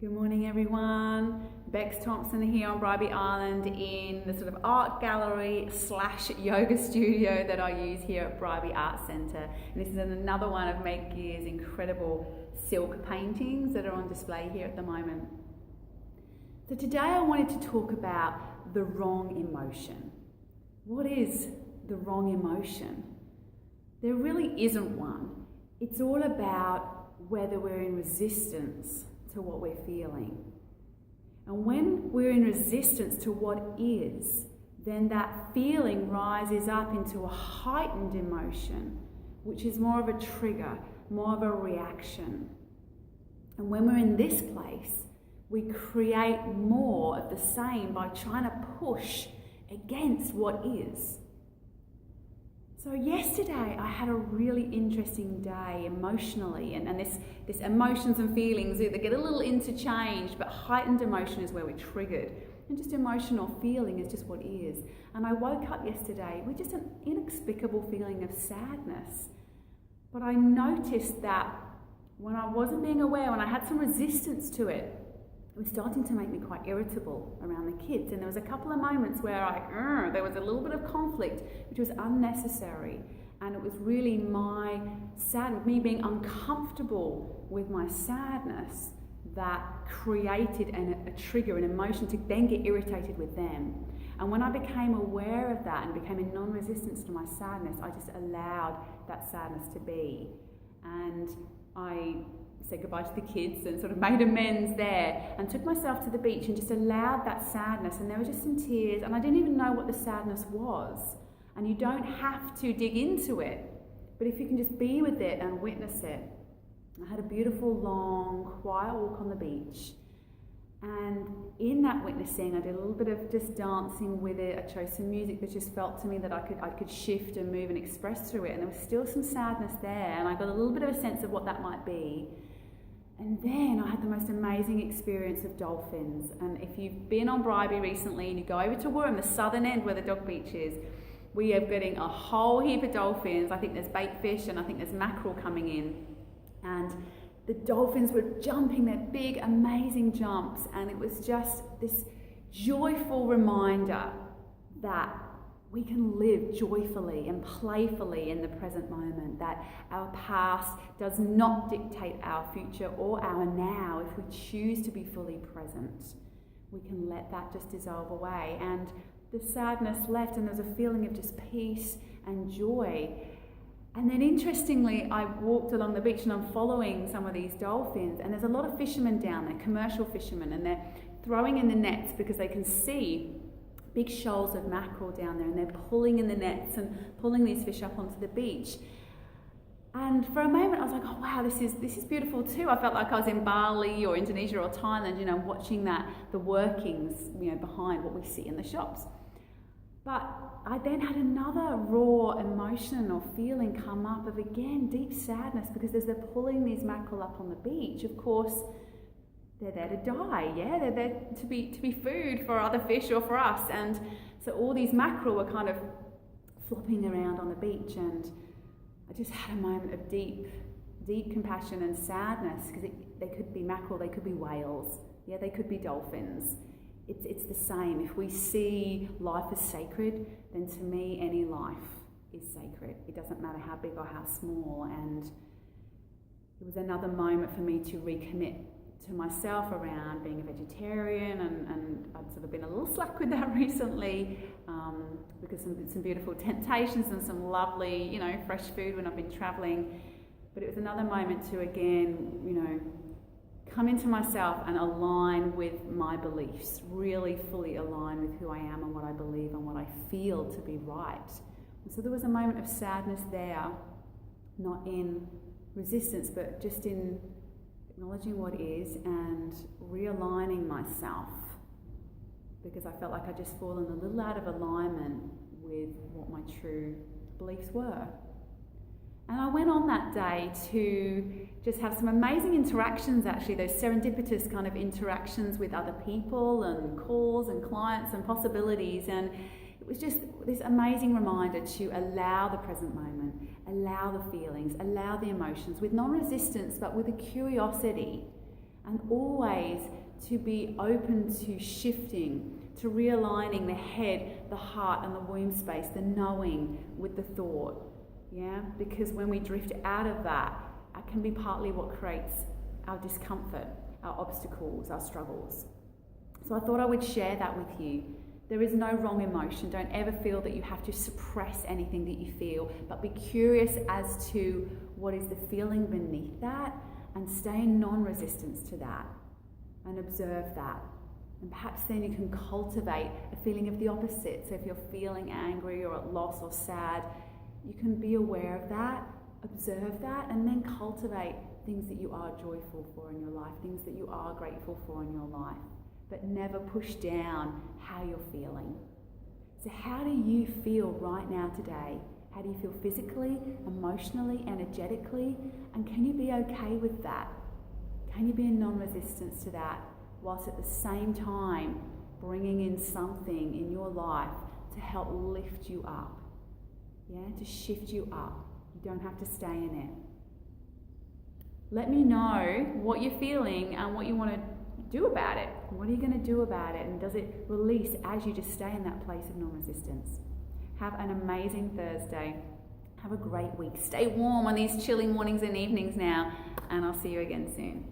Good morning everyone. Bex Thompson here on Bribie Island in the sort of art gallery / yoga studio that I use here at Bribie Art Centre. And this is another one of Meg Gear's incredible silk paintings that are on display here at the moment. So today I wanted to talk about the wrong emotion. What is the wrong emotion? There really isn't one. It's all about whether we're in resistance to what we're feeling. And when we're in resistance to what is, then that feeling rises up into a heightened emotion, which is more of a trigger, more of a reaction. And when we're in this place, we create more of the same by trying to push against what is. So yesterday I had a really interesting day emotionally, and this emotions and feelings, they get a little interchanged, but heightened emotion is where we're triggered. And just emotional feeling is just what is. And I woke up yesterday with just an inexplicable feeling of sadness. But I noticed that when I wasn't being aware, when I had some resistance to it, it was starting to make me quite irritable around the kids. And there was a couple of moments where there was a little bit of conflict, which was unnecessary. And it was really me being uncomfortable with my sadness that created a trigger, an emotion to then get irritated with them. And when I became aware of that and became in non-resistance to my sadness, I just allowed that sadness to be. And I said goodbye to the kids and sort of made amends there and took myself to the beach and just allowed that sadness, and there were just some tears, and I didn't even know what the sadness was. And you don't have to dig into it, but if you can just be with it and witness it. I had a beautiful, long, quiet walk on the beach, and in that witnessing I did a little bit of just dancing with it. I chose some music that just felt to me that I could shift and move and express through it, and there was still some sadness there, and I got a little bit of a sense of what that might be. And then I had the most amazing experience of dolphins. And if you've been on Bribie recently and you go over to Wooreen, the southern end where the dog beach is, we are getting a whole heap of dolphins. I think there's bait fish and I think there's mackerel coming in. And the dolphins were jumping their big, amazing jumps. And it was just this joyful reminder that we can live joyfully and playfully in the present moment, that our past does not dictate our future or our now. If we choose to be fully present, we can let that just dissolve away. And the sadness left, and there was a feeling of just peace and joy. And then interestingly, I walked along the beach and I'm following some of these dolphins, and there's a lot of fishermen down there, commercial fishermen, and they're throwing in the nets because they can see big shoals of mackerel down there, and they're pulling in the nets and pulling these fish up onto the beach. And for a moment I was like, oh wow, this is beautiful too. I felt like I was in Bali or Indonesia or Thailand, watching the workings, behind what we see in the shops. But I then had another raw emotion or feeling come up of, again, deep sadness, because as they're pulling these mackerel up on the beach, of course, they're there to die, yeah? They're there to be food for other fish or for us. And so all these mackerel were kind of flopping around on the beach, and I just had a moment of deep compassion and sadness, because they could be mackerel, they could be whales, yeah, they could be dolphins. It's the same. If we see life as sacred, then to me any life is sacred. It doesn't matter how big or how small. And it was another moment for me to recommit to myself around being a vegetarian, and I've sort of been a little slack with that recently, because some beautiful temptations and some lovely, fresh food when I've been traveling. But it was another moment to, again, come into myself and align with my beliefs, really fully align with who I am and what I believe and what I feel to be right. And so there was a moment of sadness there, not in resistance, but just in acknowledging what is and realigning myself, because I felt like I'd just fallen a little out of alignment with what my true beliefs were. And I went on that day to just have some amazing interactions, actually, those serendipitous kind of interactions with other people and calls and clients and possibilities. And it was just this amazing reminder to allow the present moment, allow the feelings, allow the emotions with non-resistance, but with a curiosity. And always to be open to shifting, to realigning the head, the heart, and the womb space, the knowing with the thought. Yeah, because when we drift out of that, it can be partly what creates our discomfort, our obstacles, our struggles. So I thought I would share that with you. There is no wrong emotion. Don't ever feel that you have to suppress anything that you feel, but be curious as to what is the feeling beneath that, and stay in non-resistance to that and observe that. And perhaps then you can cultivate a feeling of the opposite. So if you're feeling angry or at loss or sad, you can be aware of that, observe that, and then cultivate things that you are joyful for in your life, things that you are grateful for in your life, but never push down how you're feeling. So how do you feel right now today? How do you feel physically, emotionally, energetically? And can you be okay with that? Can you be in non-resistance to that, whilst at the same time bringing in something in your life to help lift you up? Yeah, to shift you up. You don't have to stay in it. Let me know what you're feeling and what you want to do about it. What are you going to do about it? And does it release as you just stay in that place of non-resistance? Have an amazing Thursday. Have a great week. Stay warm on these chilly mornings and evenings now, and I'll see you again soon.